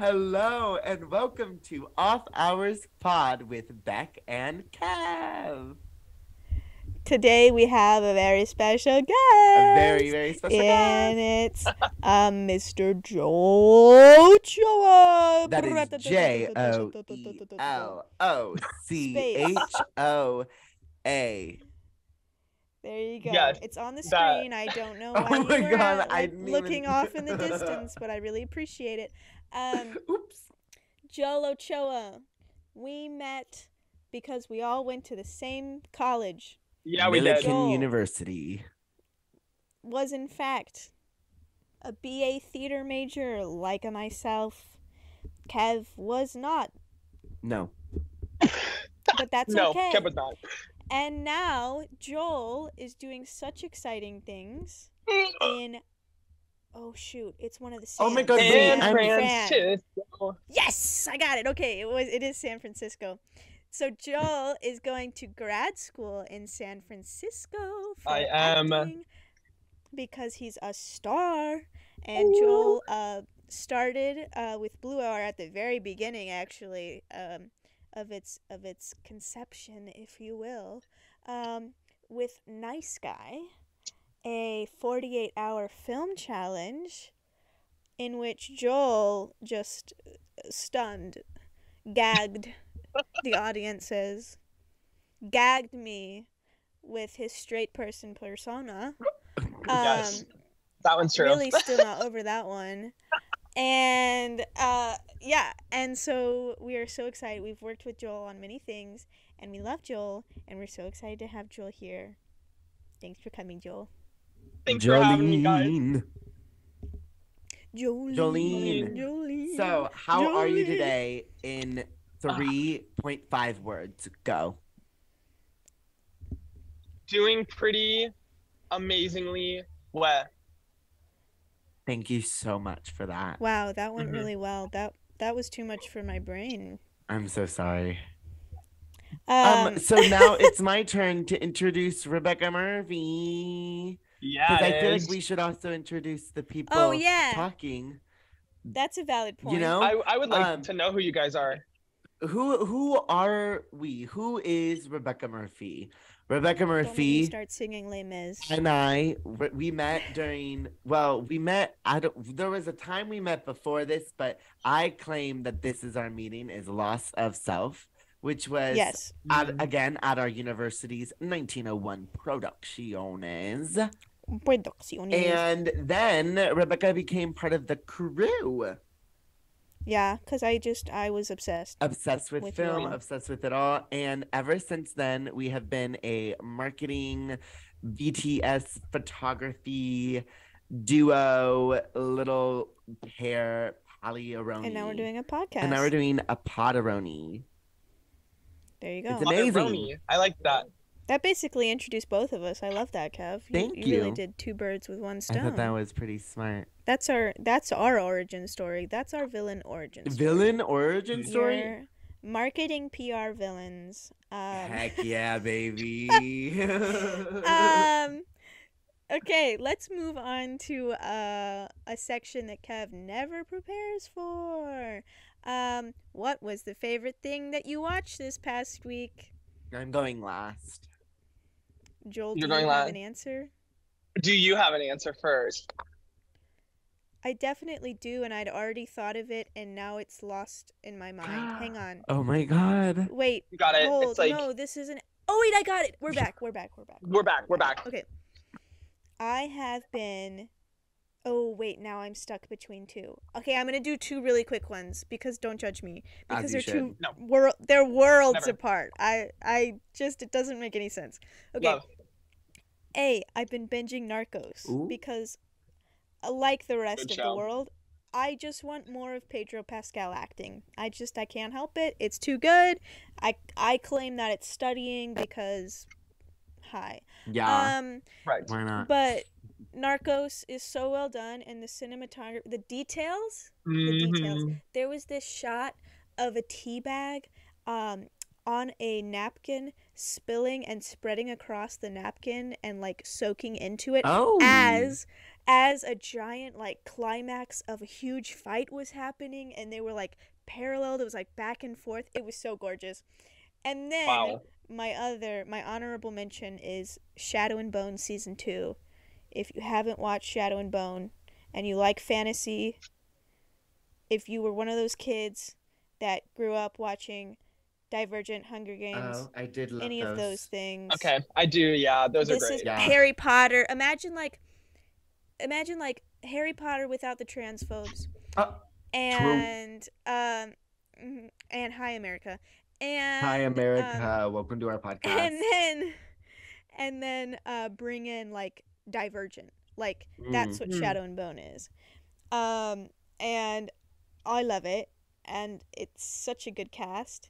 Hello and welcome to Off Hours Pod with Beck and Kev. Today we have a very special guest. A very, very special and guest. it's Mr. Joel Ochoa. That is Joelochoa. There you go. Yes, it's on the screen. I don't know why you were looking off in the distance, but I really appreciate it. Oops. Joel Ochoa. We met because we all went to the same college. Yeah, we did. Millikan University. Was in fact a BA theater major like myself. Kev was not. No. But that's no, okay. Kev was not. And now Joel is doing such exciting things in... Oh, shoot. It's one of the Oh my God, San I'm Francisco. Yes, I got it. Okay, it is San Francisco. So Joel is going to grad school in San Francisco for I am. acting because he's a star. And Joel started with Blue Hour at the very beginning, actually, of its conception, if you will, with Nice Guy, a 48-hour film challenge in which Joel just stunned, gagged the audiences, gagged me with his straight person persona. Yes, that one's true. Really still not over that one. And yeah, and so we are so excited. We've worked with Joel on many things, and we love Joel, and we're so excited to have Joel here. Thanks for coming, Joel. Thanks for having me, guys. Jolene. So, how are you today in 3.5 words? Go. Doing pretty amazingly well. Thank you so much for that. Wow, that went really well. That was too much for my brain. I'm so sorry. So now it's my turn to introduce Rebecca Murphy. Yeah, because I feel like we should also introduce the people talking. That's a valid point. You know, I would like to know who you guys are. Who are we? Who is Rebecca Murphy? Rebecca Murphy. Start singing Les Mis. And we met during. Well, we met. There was a time we met before this, but I claim that this is our meeting. Is Loss of Self, which was again at our university's 1901 Producciones. And then Rebecca became part of the crew. Yeah, because I was obsessed. Obsessed with film, obsessed with it all. And ever since then, we have been a marketing, BTS photography duo, little pair, Polyaroni. And now we're doing a podcast. And now we're doing a Podaroni. There you go. It's amazing. I like that. That basically introduced both of us. I love that, Kev. Thank you. You really did two birds with one stone. I thought that was pretty smart. That's our origin story. That's our villain origin story. Villain origin story? You're marketing PR villains. Heck yeah, baby. Okay, let's move on to a section that Kev never prepares for. What was the favorite thing that you watched this past week? I'm going last. Joel, do you have an answer? Do you have an answer first? I definitely do, and I'd already thought of it, and now it's lost in my mind. Hang on. Oh my God. Wait. You got it. Hold. It's like... No, this isn't. Oh, wait, I got it. We're back. We're back. Okay. I have been... Oh, wait, now I'm stuck between two. Okay, I'm going to do two really quick ones, because don't judge me. Because they're worlds apart. I just, it doesn't make any sense. Okay. Love. I've been binging Narcos, because like the rest of the world, I just want more of Pedro Pascal acting. I can't help it. It's too good. I claim that it's studying because, Yeah. Right. Why not? But Narcos is so well done, and the cinematography, the details. There was this shot of a tea bag on a napkin spilling and spreading across the napkin and like soaking into it as as a giant like climax of a huge fight was happening, and they were like paralleled. It was like back and forth. It was so gorgeous. And then my honorable mention is Shadow and Bone season 2. If you haven't watched Shadow and Bone and you like fantasy, if you were one of those kids that grew up watching Divergent, Hunger Games, I did love any those. of those things. Okay, I do. Yeah, those are great. This is Harry Potter. Imagine like Harry Potter without the transphobes. And true. And Hi America. And Hi America, welcome to our podcast. And then bring in like Divergent. Like that's what Shadow and Bone is. And I love it, and it's such a good cast.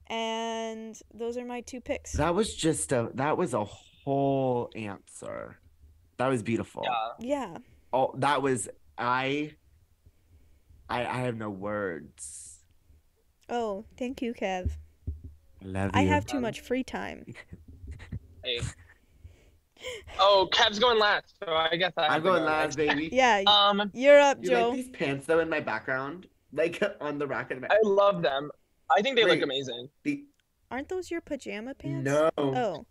And those are my 2 picks. That was a whole answer. That was beautiful. Yeah. Oh, that was I have no words. Oh, thank you, Kev. I love you. I have too much free time. Hey. Oh, Kev's going last, so I guess I'm going last, baby. Yeah. You're up, Joe. You like these pants though in my background, like on the rack in the back. I love them. I think they look amazing. Aren't those your pajama pants? No. Oh.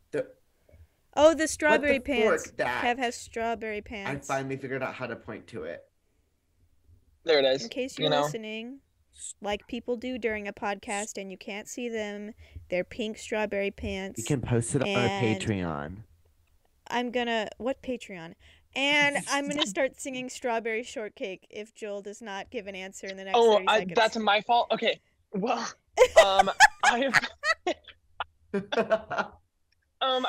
The strawberry pants. Kev has strawberry pants. I finally figured out how to point to it. There it is. In case you're listening, like people do during a podcast and you can't see them, they're pink strawberry pants. You can post it on our Patreon. What Patreon? And I'm gonna start singing Strawberry Shortcake if Joel does not give an answer in the next 30 seconds. That's my fault? Okay. Well, I'm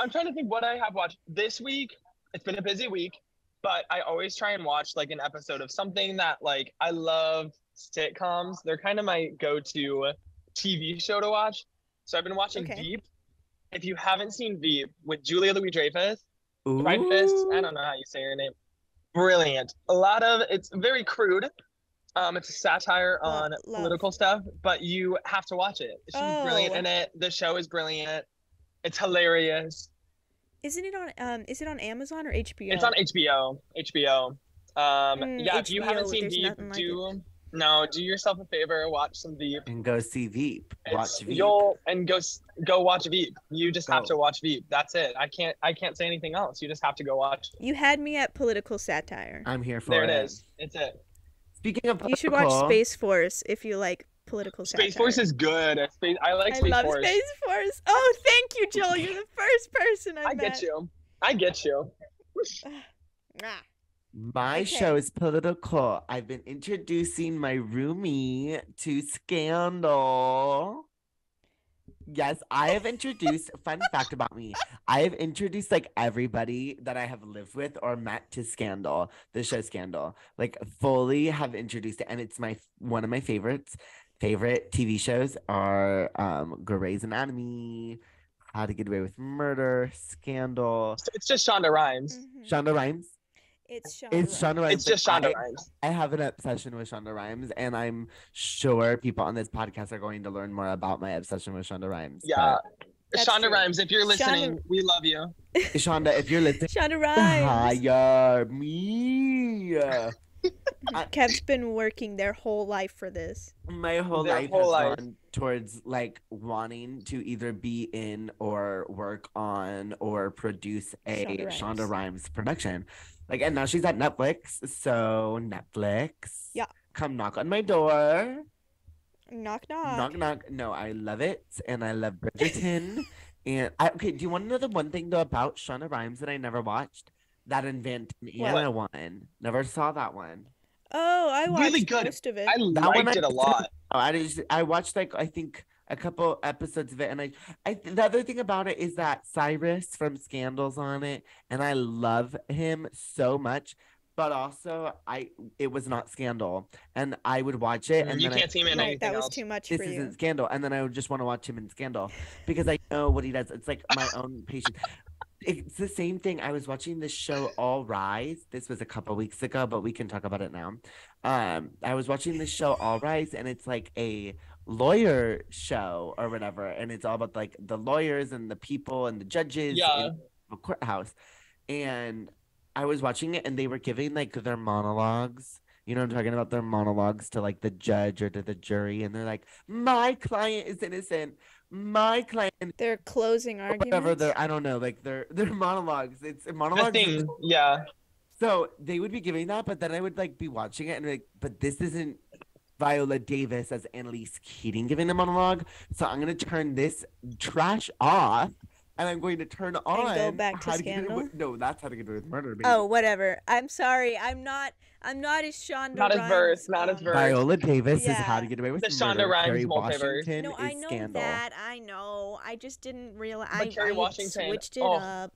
trying to think what I have watched this week. It's been a busy week, but I always try and watch like an episode of something that like I love sitcoms. They're kind of my go-to TV show to watch. So I've been watching Veep. If you haven't seen Veep with Julia Louis-Dreyfus, I don't know how you say her name. Brilliant. It's very crude. It's a satire on political stuff, but you have to watch it. She's brilliant in it. The show is brilliant. It's hilarious. Isn't it on is it on Amazon or HBO? It's on HBO. If you haven't seen Veep, do yourself a favor, watch some Veep. And go see Veep. Watch Veep. Go watch Veep. You just have to watch Veep. That's it. I can't say anything else. You just have to go watch. You had me at political satire. I'm here for it. There it is. It's it. Speaking of political, you should watch Space Force if you like political satire. Space Force is good. I love Space Force. Oh, thank you, Joel. You're the first person I met. I get you. My show is political. I've been introducing my roomie to Scandal. Yes, I have introduced, fun fact about me, I have introduced like everybody that I have lived with or met to Scandal, the show Scandal. Like fully have introduced it, and it's one of my favorites. Favorite TV shows are Grey's Anatomy, How to Get Away with Murder, Scandal. It's just Shonda Rhimes. Mm-hmm. Shonda Rhimes? It's Shonda Rhimes. It's just Shonda Rhimes. I have an obsession with Shonda Rhimes, and I'm sure people on this podcast are going to learn more about my obsession with Shonda Rhimes. Yeah. Shonda Rhimes, if you're listening, we love you. Shonda, if you're listening, Shonda Rhimes. Hire me. Kev's been working their whole life for this. My whole life has gone towards like wanting to either be in or work on or produce a Shonda Rhimes production. Like, and now she's at Netflix. So Netflix, come knock on my door. Knock knock. Knock knock. No, I love it, and I love Bridgerton. And do you want to know the one thing though about Shonda Rhimes that I never watched? That Invent Anna one. Never saw that one. Oh, I watched really good. Most of it. I liked it a lot. I watched like I think a couple episodes of it, and the other thing about it is that Cyrus from Scandal's on it, and I love him so much. But also, it was not Scandal, and I would watch it, and you can't see him in anything that was else. too much this for you. Isn't Scandal, and then I would just want to watch him in Scandal because I know what he does. It's like my own patient. It's the same thing. I was watching this show All Rise. This was a couple weeks ago, but we can talk about it now. I was watching this show All Rise, and it's like a lawyer show or whatever, and it's all about like the lawyers and the people and the judges in the courthouse. And I was watching it and they were giving like their monologues. You know what I'm talking about? Their monologues to like the judge or to the jury, and they're like, "My client is innocent. My client." Their closing arguments. I don't know, like their monologues. It's The thing, yeah. So they would be giving that, but then I would like be watching it and like, but this isn't Viola Davis as Annalise Keating giving the monologue. So I'm gonna turn this trash off. And I'm going to turn on. And go back to Scandal. No, that's How to Get Away with Murder. Baby. Oh, whatever. I'm sorry. I'm not as Shonda. Not as versed. Not as versed. Viola Davis is How to Get Away with the Murder. Shonda Rhimes multiverse. Washington no, I know Scandal. that. I know. I just didn't realize. Kerry I Washington. switched it up.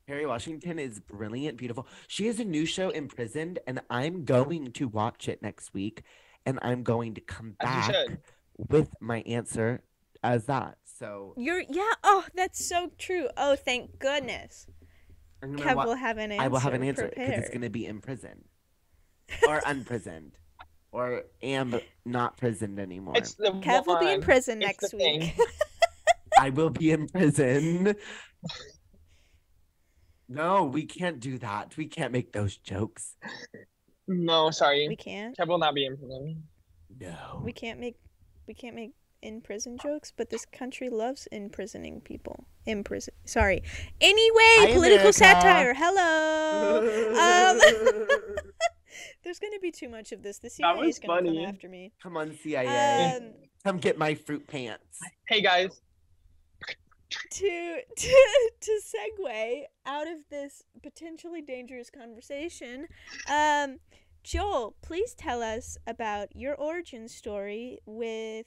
Kerry Washington is brilliant, beautiful. She has a new show, Imprisoned, and I'm going to watch it next week, and I'm going to come back with my answer as that. So oh, that's so true. Oh, thank goodness. Kev will have an answer. I will have an answer because it's going to be imprisoned or unprisoned or am not prisoned anymore. Kev will be in prison next week. I will be in prison. No, we can't do that. We can't make those jokes. No, sorry. We can't. Kev will not be in prison. No. We can't make in prison jokes, but this country loves imprisoning people. Sorry. Anyway, political satire. Hello. There's going to be too much of this. The CIA is going to come after me. Come on, CIA. Come get my fruit pants. Hey guys. To segue out of this potentially dangerous conversation, Joel, please tell us about your origin story with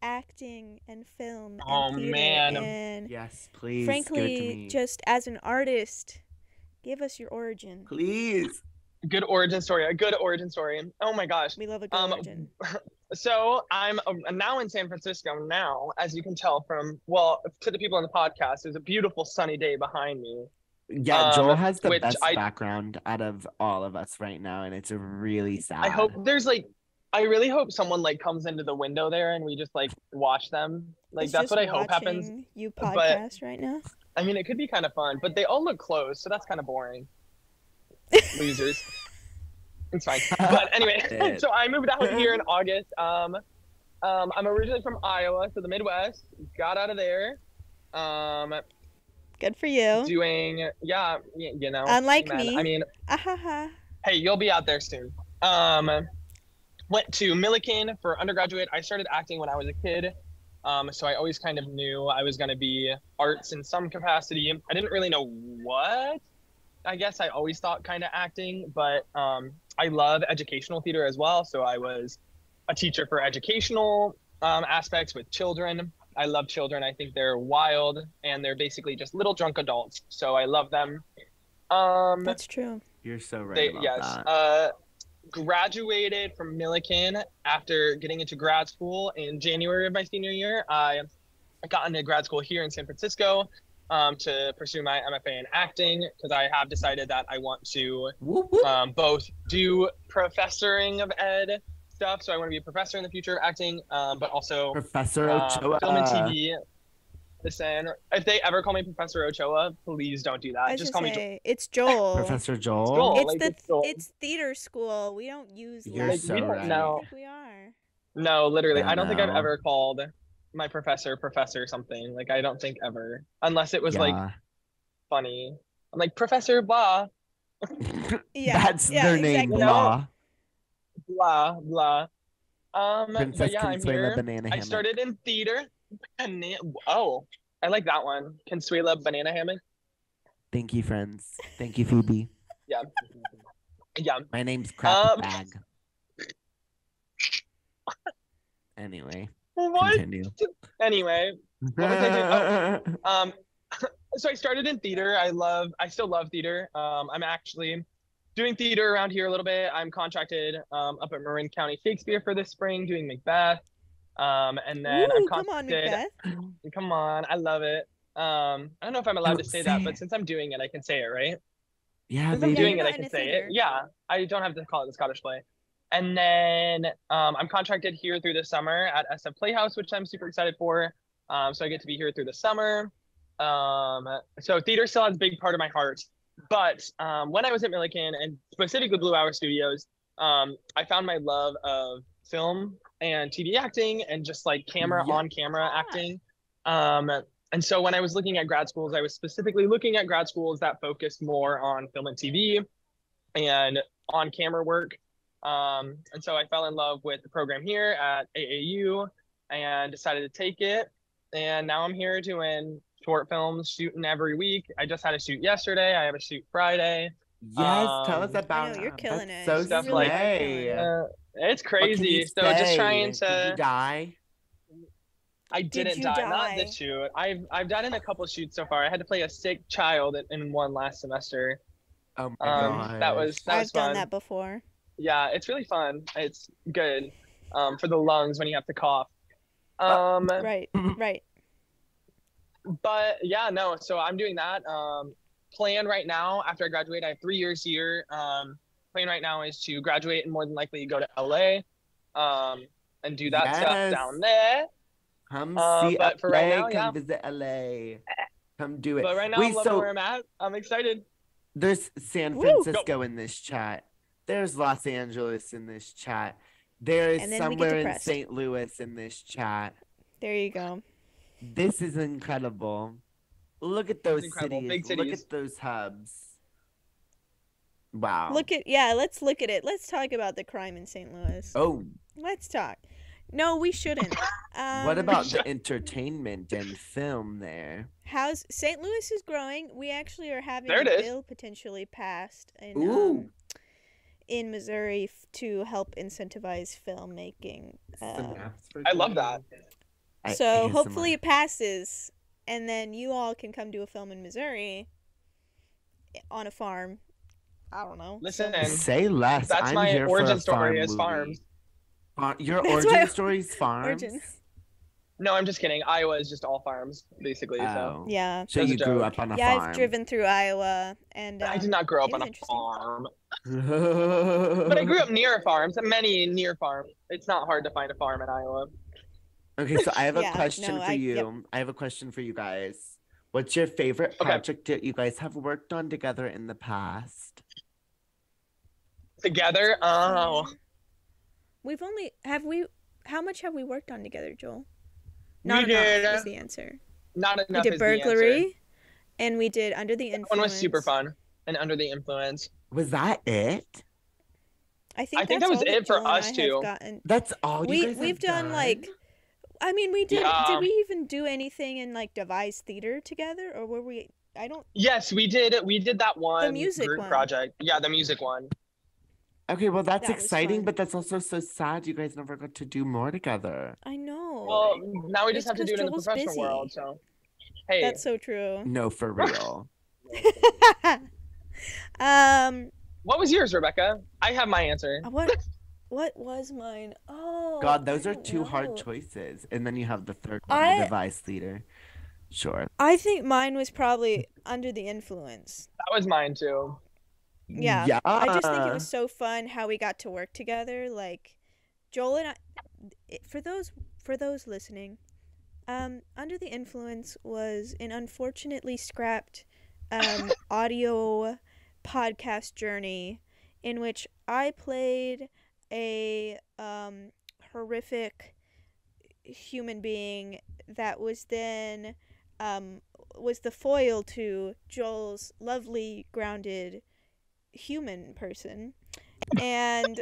acting and film and theater. Man. And yes, please. Frankly, just as an artist, give us your origin. Please. Good origin story. A good origin story. Oh my gosh. We love a good origin. So I'm now in San Francisco now, as you can tell from, to the people on the podcast, there's a beautiful sunny day behind me. Yeah, Joel has the best background out of all of us right now, and it's really sad. I hope I really hope someone comes into the window there and we just watch them. That's what I hope happens. You podcast right now? I mean, it could be kind of fun, but they all look closed, so that's kind of boring. Losers. It's fine. But anyway, so I moved out here in August. I'm originally from Iowa, so the Midwest. Got out of there. Good for you. Doing, you know. Unlike me. I mean, hey, you'll be out there soon. Went to Millikan for undergraduate. I started acting when I was a kid. So I always kind of knew I was going to be arts in some capacity. I didn't really know what. I guess I always thought kind of acting, but I love educational theater as well. So I was a teacher for educational aspects with children. I love children. I think they're wild and they're basically just little drunk adults. So I love them. That's true. You're so right about that. Graduated from Millikan after getting into grad school in January of my senior year. I got into grad school here in San Francisco to pursue my MFA in acting because I have decided that I want to both do professoring of ed stuff. So I want to be a professor in the future of acting, but also Professor Ochoa. Film and TV. Listen, if they ever call me Professor Ochoa, please don't do that. Just call me Joel. It's Joel. Professor Joel. It's theater school. We don't use You're so right. No. I think we are. No, literally. I don't think I've ever called my professor something. I don't think ever. Unless it was funny. I'm like, Professor blah. That's their name, exactly. Blah. Blah, blah. Princess but yeah, I'm here. I started in theater. Oh, I like that one. Consuela Banana Hammock. Thank you, friends. Thank you, Phoebe. Yeah. Yeah. My name's Crap Bag. Anyway. What? Continue. Anyway. What was I doing? Oh. So I started in theater. I still love theater. I'm actually doing theater around here a little bit. I'm contracted up at Marin County Shakespeare for this spring doing Macbeth. And then I'm contracted. Come on, I love it. I don't know if I'm allowed to say that, but since I'm doing it, I can say it, right? Yeah, since I'm doing it, I can say it. Yeah, I don't have to call it the Scottish play. And then I'm contracted here through the summer at SF Playhouse, which I'm super excited for. So I get to be here through the summer. So theater still has a big part of my heart. But when I was at Milliken and specifically Blue Hour Studios, I found my love of film and TV acting and just like on camera acting. And so when I was looking at grad schools, I was specifically looking at grad schools that focused more on film and TV and on camera work. And so I fell in love with the program here at AAU and decided to take it. And now I'm here doing short films, shooting every week. I just had a shoot yesterday. I have a shoot Friday. Yes, tell us about I know, you're killing it. So stuff really it's crazy. So just trying to. Did you die? I didn't die. Not this shoot. I've done in a couple shoots so far. I had to play a sick child in one last semester. Oh my god. That was fun. I've done that before. Yeah, it's really fun. It's good for the lungs when you have to cough. Right. But yeah, no. So I'm doing that. Plan right now after I graduate. I have 3 years here. Plan right now is to graduate and more than likely go to LA, and do that stuff down there. Come see but for LA, right now, come visit LA. Come do it. But right now, I'm loving where I'm at. I'm excited. There's San Francisco in this chat. There's Los Angeles in this chat. There is somewhere in St. Louis in this chat. There you go. This is incredible. Look at those cities. Big cities. Look at those hubs. Wow. Let's look at it. Let's talk about the crime in St. Louis. Oh. Let's talk. No, we shouldn't. What about the entertainment and film there? How's St. Louis is growing. We actually are having a bill potentially passed in Missouri to help incentivize filmmaking. I love that. So hopefully it passes, and then you all can come do a film in Missouri on a farm. I don't know. Listen, say less. That's my origin story is farms. Your origin story is farms? No, I'm just kidding. Iowa is just all farms, basically. Oh. So yeah. So you grew up on a farm. Yeah, I've driven through Iowa, and I did not grow up on a farm. But I grew up near farms, many near farms. It's not hard to find a farm in Iowa. Okay, so I have a question for you. Yep. I have a question for you guys. What's your favorite project that you guys have worked on together in the past? Together? Oh. How much have we worked on together, Joel? Not enough is the answer. Not enough. We did Burglary, and we did Under the Influence. That one was super fun, and Under the Influence. Was that it? I think that was it for us too. That's all we've done. Like, I mean, we did. Yeah. Did we even do anything in like Devise Theater together, or were we? I don't. Yes, we did. We did that one. The music group project. Yeah, the music one. Okay, well that's exciting, but that's also so sad you guys never got to do more together. I know. Well, now we just have to do it in the professional world, so. Hey. That's so true. No, for real. What was yours, Rebecca? I have my answer. What was mine? Oh. God, those are two hard choices. And then you have the third one, the Devise Theater. Sure. I think mine was probably Under the Influence. That was mine too. Yeah. I just think it was so fun how we got to work together. Like, Joel and I, for those listening, Under the Influence was an unfortunately scrapped audio podcast journey in which I played a horrific human being that was then was the foil to Joel's lovely, grounded human person, and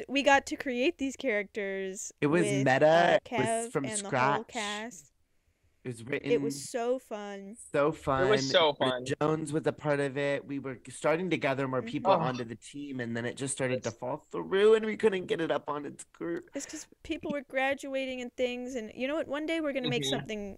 we got to create these characters. It was with, meta. Kev it was from and scratch. The whole cast. It was written. It was so fun. So fun. It was so fun. Jones was a part of it. We were starting to gather more people onto the team, and then it just started to fall through, and we couldn't get it up on its group. It's because people were graduating and things, and you know what? One day we're gonna make something.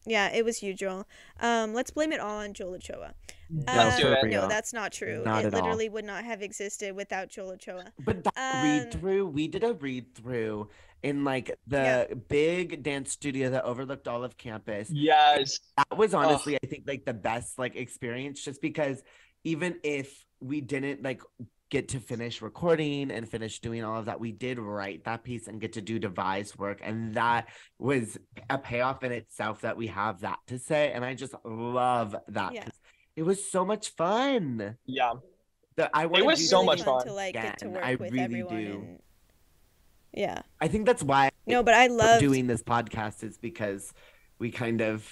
Yeah, it was you, Joel. Let's blame it all on Joel Ochoa. No, that's not true. It literally would not have existed without Joel Ochoa. But that read-through, we did a read-through in like the big dance studio that overlooked all of campus. Yes. That was honestly, I think, like the best like experience, just because even if we didn't like get to finish recording and finish doing all of that, we did write that piece and get to do devise work, and that was a payoff in itself that we have that to say, and I just love that. It was so much fun. Yeah. I it was so much fun to like get to work with really everyone. And... Yeah. I think that's why but I love doing this podcast is because we kind of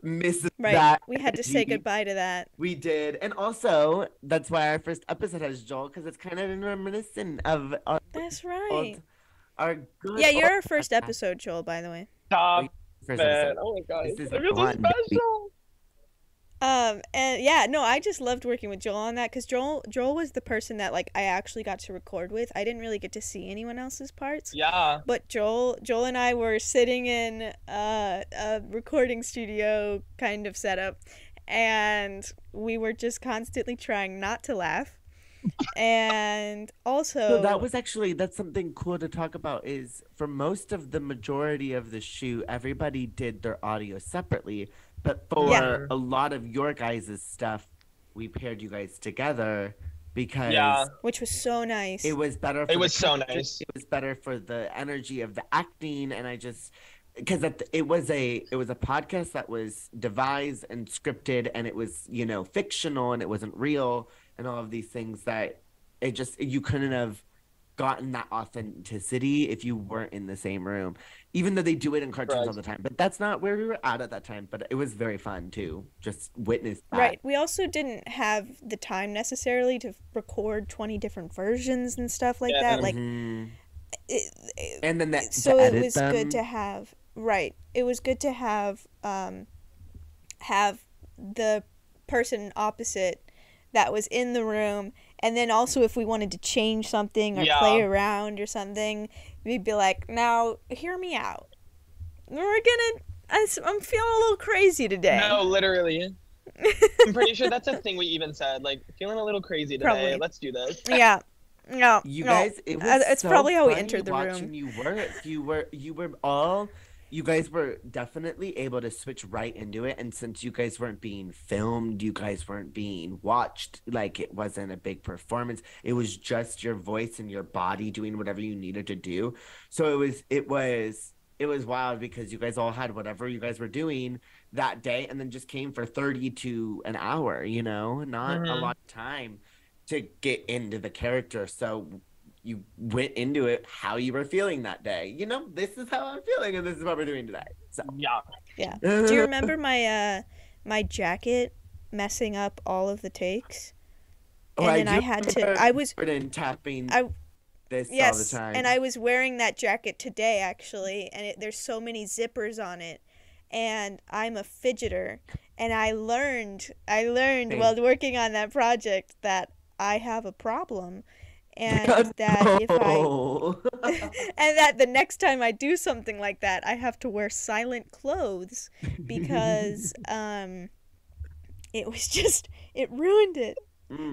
miss right. that. We had to say goodbye to that. We did. And also, that's why our first episode has Joel, because it's kind of reminiscent of our That's right. Our good you're our first episode, Joel, by the way. Top man. Oh my god. This is so special. And yeah, no, I just loved working with Joel on that, because Joel was the person that like I actually got to record with. I didn't really get to see anyone else's parts. Yeah. But Joel and I were sitting in a recording studio kind of setup, and we were just constantly trying not to laugh. And also, so that's something cool to talk about. Is for most of the majority of the shoot, everybody did their audio separately. But for a lot of your guys' stuff, we paired you guys together because which was so nice. It was better. It was so nice. It was better for the energy of the acting, and I just because it was a podcast that was devised and scripted, and it was fictional, and it wasn't real, and all of these things that you couldn't have gotten that authenticity if you weren't in the same room, even though they do it in cartoons all the time. But that's not where we were at that time. But it was very fun to just witness that. Right. We also didn't have the time necessarily to record 20 different versions and stuff like that. Like, and then that so it was good to have. Right. It was good to have the person opposite that was in the room. And then also if we wanted to change something or play around or something, we'd be like, now, hear me out. I'm feeling a little crazy today. No, literally. I'm pretty sure that's a thing we even said. Like, feeling a little crazy today. Probably. Let's do this. Yeah. No. You guys, it's so probably how we entered the room. You guys were definitely able to switch right into it. And since you guys weren't being filmed, you guys weren't being watched, like it wasn't a big performance. It was just your voice and your body doing whatever you needed to do. So it was wild because you guys all had whatever you guys were doing that day and then just came for 30 to an hour, not a lot of time to get into the character. So you went into it how you were feeling that day. This is how I'm feeling, and this is what we're doing today. So yeah. Do you remember my jacket messing up all of the takes? And then I was tapping this all the time. And I was wearing that jacket today actually, and there's so many zippers on it, and I'm a fidgeter, and I learned while working on that project that I have a problem. And that if and that the next time I do something like that, I have to wear silent clothes because it ruined it.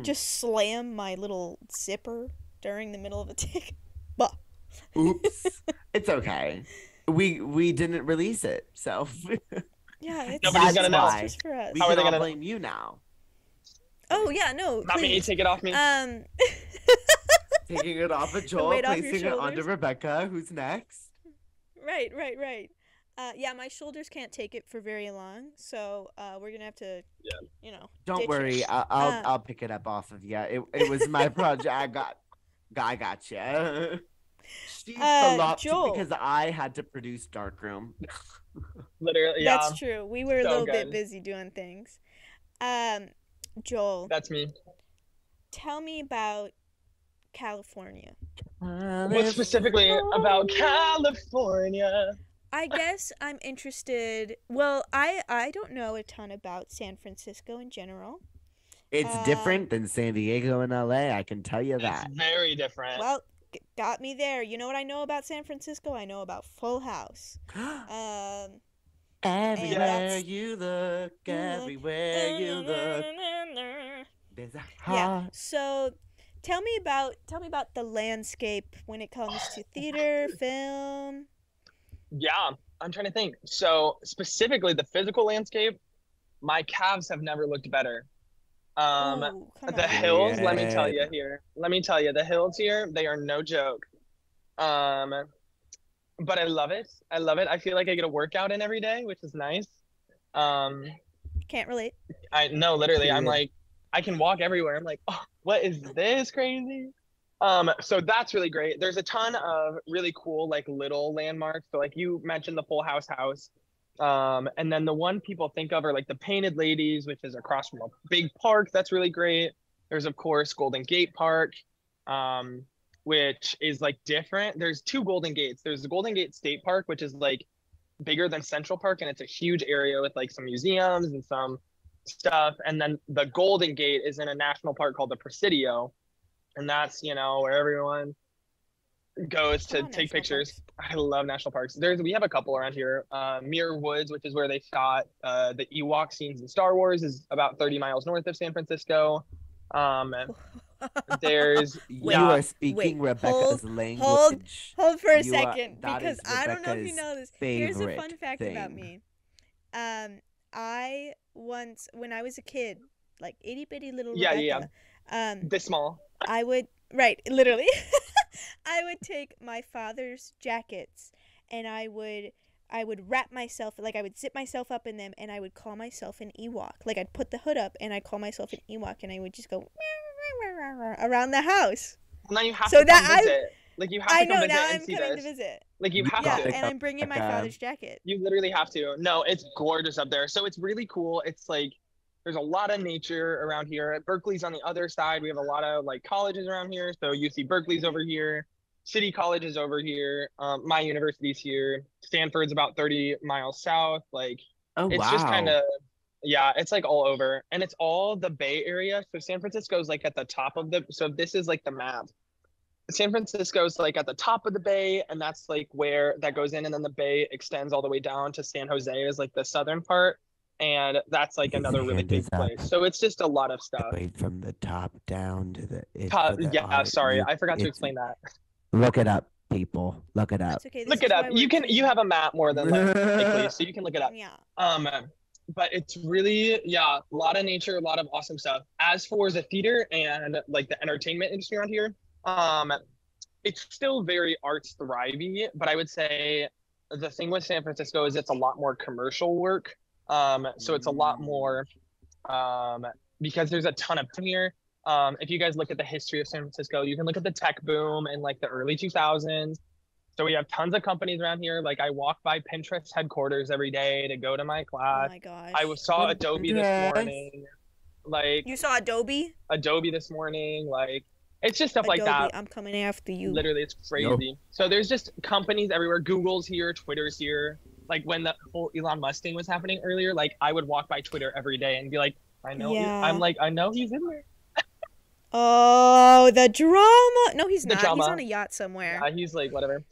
Just slam my little zipper during the middle of a take. Bah. Oops. It's okay. We didn't release it, so yeah, nobody's gonna know. Just for us. We can all blame you now. Oh yeah, no. Not me. Take it off me. Taking it off of Joel, placing it onto Rebecca. Who's next? Right. Yeah, my shoulders can't take it for very long, so we're gonna have to, Don't worry, I'll pick it up off of you. It was my project. I got you. She's a lot Joel, because I had to produce Darkroom. Literally, yeah. That's true. We were a little bit busy doing things. Joel. That's me. Tell me about California. What specifically about California? I guess I'm interested. Well, I don't know a ton about San Francisco in general. It's different than San Diego and LA, I can tell you that. It's very different. Well, got me there. You know what I know about San Francisco? I know about Full House. Everywhere you look, everywhere you look. There's a heart. Yeah. So tell me about the landscape when it comes to theater, film. Yeah, I'm trying to think. So specifically the physical landscape, my calves have never looked better. The hills, let me tell you, the hills here, they are no joke. But I love it. I feel like I get a workout in every day, which is nice. Can't relate. I know, literally, I'm like, I can walk everywhere. I'm like, oh, what is this crazy? So that's really great. There's a ton of really cool, like, little landmarks. So, like, you mentioned the Full House house. And then the one people think of are like the Painted Ladies, which is across from a big park. That's really great. There's, of course, Golden Gate Park, which is like different. There's two Golden Gates. There's the Golden Gate State Park, which is like bigger than Central Park, and it's a huge area with like some museums and some stuff. And then the Golden Gate is in a national park called the Presidio, and that's, you know, where everyone goes to take pictures. Parks. I love national parks. We have a couple around here. Muir Woods, which is where they shot the Ewok scenes in Star Wars, is about 30 miles north of San Francisco. There's you are speaking Rebecca's language. Hold for a second, because I don't know if you know this. Here's a fun fact about me. I once, when I was a kid, like itty bitty little Rebecca, this small. I would literally. I would take my father's jackets and I would wrap myself, like I would zip myself up in them, and I would call myself an Ewok. Like I'd put the hood up and I'd call myself an Ewok, and I would just go around the house. Well, now you have to come visit. Like, you have to come visit and see this. I know, now I'm coming to visit. Like, you have to. And I'm bringing my father's jacket. You literally have to. No, it's gorgeous up there. So it's really cool. It's like, there's a lot of nature around here. Berkeley's on the other side. We have a lot of like colleges around here. So UC Berkeley's over here. City College is over here. My university's here. Stanford's about 30 miles south. Like, it's just kind of, it's like all over. And it's all the Bay Area. So San Francisco's like at the top of so this is like the map. San Francisco's like at the top of the Bay, and that's like where that goes in. And then the Bay extends all the way down to San Jose is like the southern part. And that's like another really big place. So it's just a lot of stuff. From the top down to the top. Yeah, sorry, I forgot to explain that. Look it up, people. Look it up. Okay, look it up. You have a map more than likely, so you can look it up. Yeah. But it's really a lot of nature, a lot of awesome stuff. As for the theater and like the entertainment industry around here, it's still very arts thrivey. But I would say the thing with San Francisco is it's a lot more commercial work. So it's a lot more because there's a ton of here. If you guys look at the history of San Francisco, you can look at the tech boom in like the early 2000s. So we have tons of companies around here. Like, I walk by Pinterest headquarters every day to go to my class. Oh my gosh. I saw Adobe this morning. Like, you saw Adobe? Adobe this morning. Like, it's just stuff like that. I'm coming after you. Literally, it's crazy. Nope. So there's just companies everywhere. Google's here, Twitter's here. Like, when the whole Elon Musk thing was happening earlier, like, I would walk by Twitter every day and be like, I know. I'm like, I know he's in there. Oh, the drama. No, he's not. He's on a yacht somewhere. Yeah, he's like, whatever.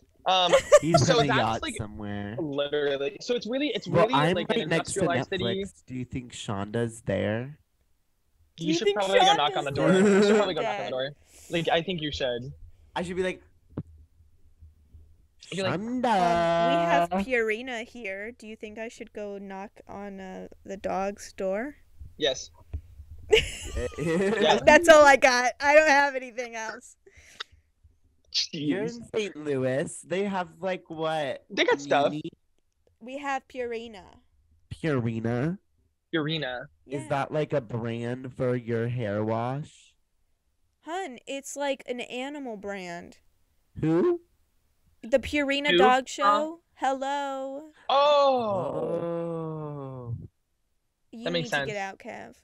He's on a yacht somewhere. Literally. So it's really I'm like right an next to industrialized Netflix. city. Do you think Shonda's there? You should probably go knock on the door. You should probably go knock on the door. Like, I think you should. I should be like, Shonda. We have Purina here. Do you think I should go knock on the dog's door? Yes. Yeah. That's all I got. I don't have anything else. You're in St. Louis. They have like what? They got stuff. We have Purina. Purina? Purina. Is that like a brand for your hair wash? Hun, it's like an animal brand. Who? The Purina Dog Show. Hello. Oh. That makes sense. You need to get out, Kev.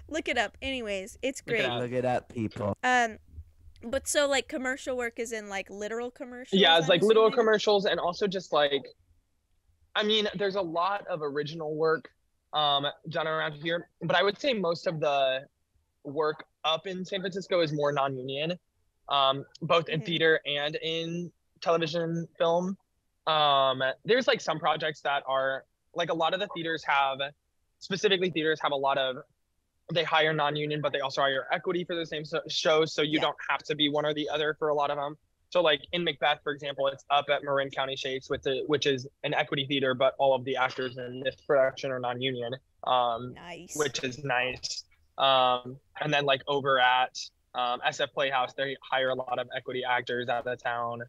Look it up. Anyways, it's great. Look it up, people. But so like commercial work is in like literal commercials? Yeah, it's like literal commercials, and also just like, I mean, there's a lot of original work done around here, but I would say most of the work up in San Francisco is more non-union, both in theater and in television film. There's like some projects that are like, a lot of the theaters have, specifically theaters have a lot of, they hire non-union, but they also hire equity for the same shows. So you don't have to be one or the other for a lot of them. So like in Macbeth, for example, it's up at Marin County Shakes, which is an equity theater, but all of the actors in this production are non-union, nice. Which is nice. And then like over at SF Playhouse, they hire a lot of equity actors out of town.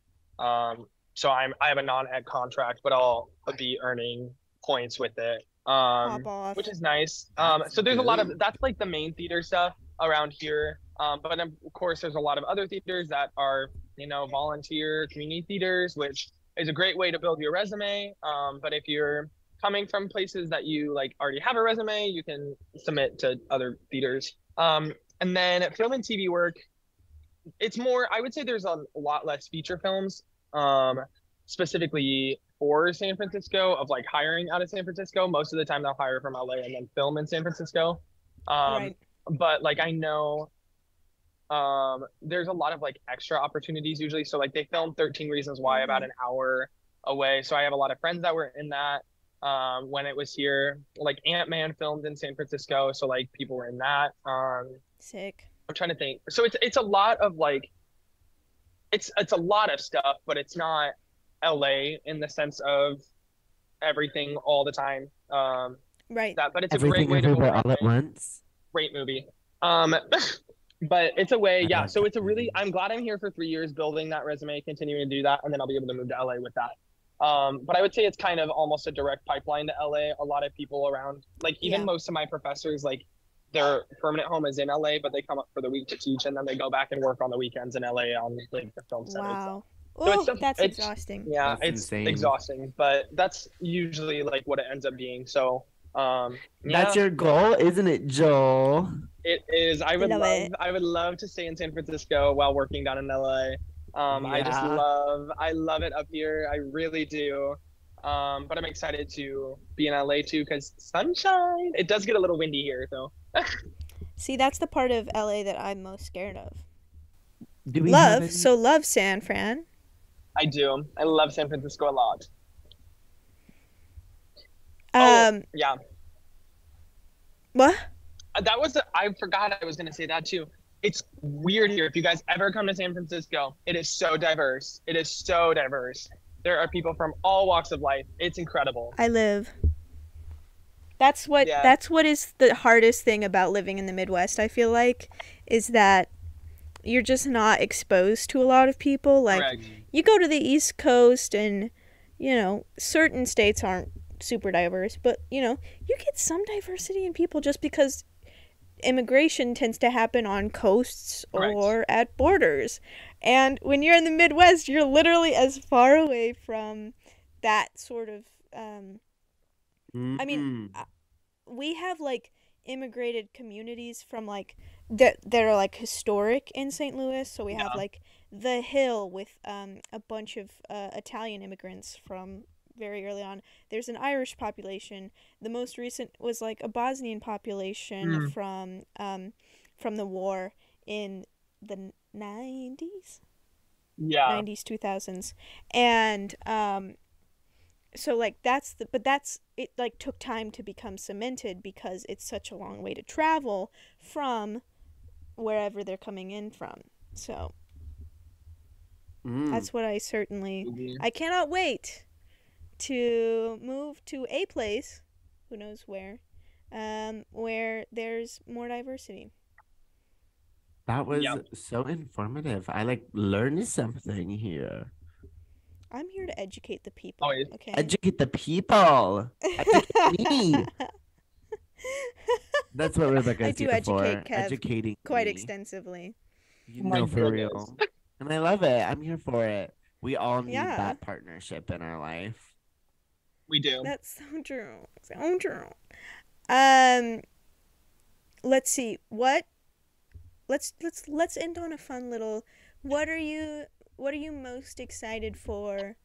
So I have a non-ed contract, but I'll be earning points with it. Pop off. which is nice. That's So there's a lot of good. that's like the main theater stuff around here. But of course, there's a lot of other theaters that are, volunteer community theaters, which is a great way to build your resume. But if you're coming from places that you like already have a resume, you can submit to other theaters. And then film and TV work, it's more, I would say there's a lot less feature films, specifically for San Francisco, of like hiring out of San Francisco. Most of the time they'll hire from LA and then film in San Francisco. Right. But like I know there's a lot of like extra opportunities usually. So like they filmed 13 Reasons Why about an hour away. So I have a lot of friends that were in that when it was here. Like Ant-Man filmed in San Francisco, so like people were in that. Sick. I'm trying to think. So it's a lot of like it's a lot of stuff, but it's not LA in the sense of everything all the time. Right. But it's Everything a great way to everywhere build all at once. Great movie. But it's a way, yeah. So it's a really, I'm glad I'm here for 3 years building that resume, continuing to do that, and then I'll be able to move to LA with that. But I would say it's kind of almost a direct pipeline to LA. A lot of people around, like even most of my professors, like their permanent home is in LA, but they come up for the week to teach, and then they go back and work on the weekends in LA on like the film center. Wow. So that's exhausting. Yeah, That's it's insane. exhausting, but that's usually like what it ends up being. So, That's your goal, isn't it, Joel? It is. I would Love it. I would love to stay in San Francisco while working down in LA. I love it up here. I really do. But I'm excited to be in LA too, because sunshine. It does get a little windy here though. See, that's the part of LA that I'm most scared of. Do we have Love San Fran. I do. I love San Francisco a lot. Yeah. What? I forgot I was going to say that too. It's weird here. If you guys ever come to San Francisco, it is so diverse. It is so diverse. There are people from all walks of life. It's incredible. I live. That's what is the hardest thing about living in the Midwest, I feel like, is that you're just not exposed to a lot of people. Like, Correct. You go to the East Coast and, certain states aren't super diverse, but, you get some diversity in people just because immigration tends to happen on coasts or at borders. And when you're in the Midwest, you're literally as far away from that sort of, I mean, we have like immigrated communities from like that are like historic in St. Louis. So we have like the Hill with a bunch of Italian immigrants from very early on. There's an Irish population. The most recent was like a Bosnian population from the war in the 90s. Yeah. 90s, 2000s. And so like it like took time to become cemented because it's such a long way to travel from wherever they're coming in from. So that's what I cannot wait to move to a place, who knows where there's more diversity. That was so informative. I like learned something here. I'm here to educate the people. Okay. Educate the people. Educate me. That's what Rebecca's here for. Educating quite me. extensively. For real. And I love it. I'm here for it. We all need that partnership in our life. We do. That's so true. So true. Let's see. Let's end on a fun little. What are you most excited for?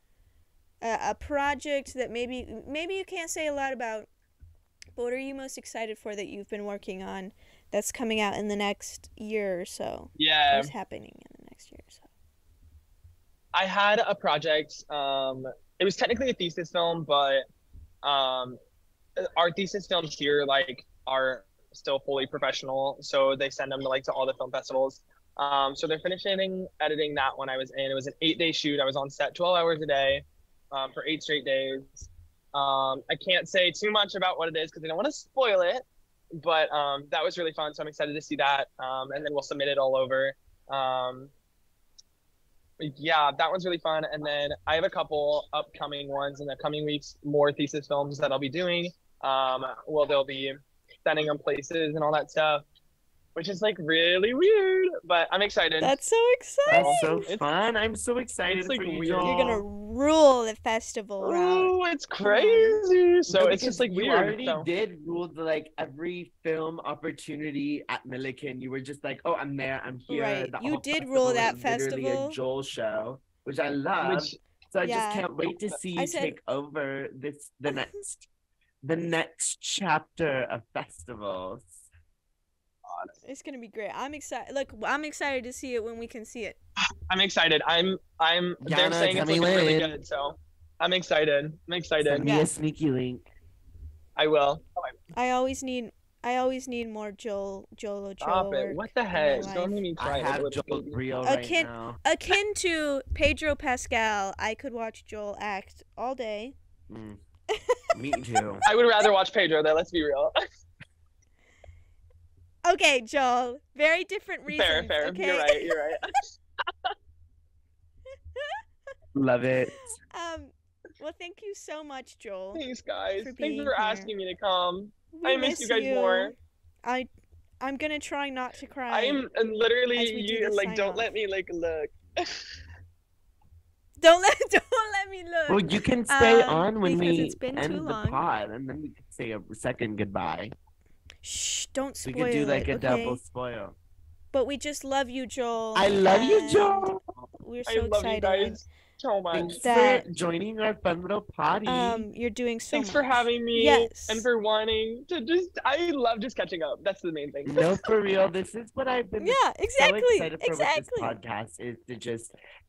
A project that maybe you can't say a lot about, but what are you most excited for that you've been working on that's coming out in the next year or so? Yeah. What's happening in the next year or so? I had a project. It was technically a thesis film, but our thesis films here like are still fully professional, so they send them to all the film festivals. So they're finishing editing that one I was in. It was an 8-day shoot. I was on set 12 hours a day for 8 straight days. I can't say too much about what it is because I don't want to spoil it, but that was really fun. So I'm excited to see that. And then we'll submit it all over. Yeah, that one's really fun. And then I have a couple upcoming ones in the coming weeks, more thesis films that I'll be doing. Well, they'll be sending them places and all that stuff, which is like really weird, but I'm excited. That's so exciting. That's so fun. I'm so excited for you, Joel. You're gonna rule the festival route. Oh, it's crazy. So no, it's just like you weird. You already did rule like every film opportunity at Milliken. You were just like, oh, I'm there, I'm here. Right. You did rule that festival. Literally a Joel show, which I love. So I just can't wait to see you take over the next chapter of festivals. It's gonna be great. I'm excited. Look, I'm excited to see it when we can see it. I'm excited. They're saying it's looking really good, so I'm excited. Send me a sneaky link. I will. I always need more Joel Ochoa. Stop it. What the heck? Don't make me cry. I have Joel Brio right now. Akin to Pedro Pascal, I could watch Joel act all day. Me too. I would rather watch Pedro though, let's be real. Okay, Joel. Very different reasons. Fair. Okay? You're right. Love it. Well, thank you so much, Joel. Thanks, guys. Thanks for asking me to come. I miss you guys more. I'm gonna try not to cry. I'm literally you like don't let me like look. Don't let me look. Well, you can stay on when we end the pod, and then we can say a second goodbye. Shh! Don't spoil it. We could do like a double spoil. But we just love you, Joel. I love you, Joel. We're so excited. I love you guys so much. Thanks for joining our fun little potty. You're doing so much. Thanks for having me. Yes. And for wanting to I love just catching up. That's the main thing. No, for real. This is what I've been so excited for with this podcast is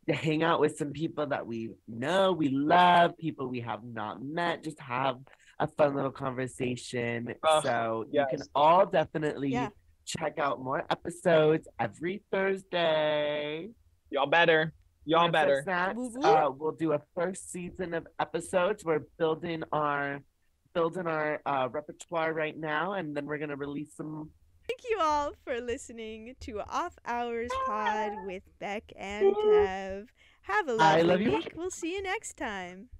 to hang out with some people that we know, we love, people we have not met, just have a fun little conversation. So you can all definitely check out more episodes every Thursday. Y'all better. We'll do a first season of episodes. We're building our repertoire right now, and then we're gonna release some. Thank you all for listening to Off Hours Pod with Beck and Kev. Have a lovely week. We'll see you next time.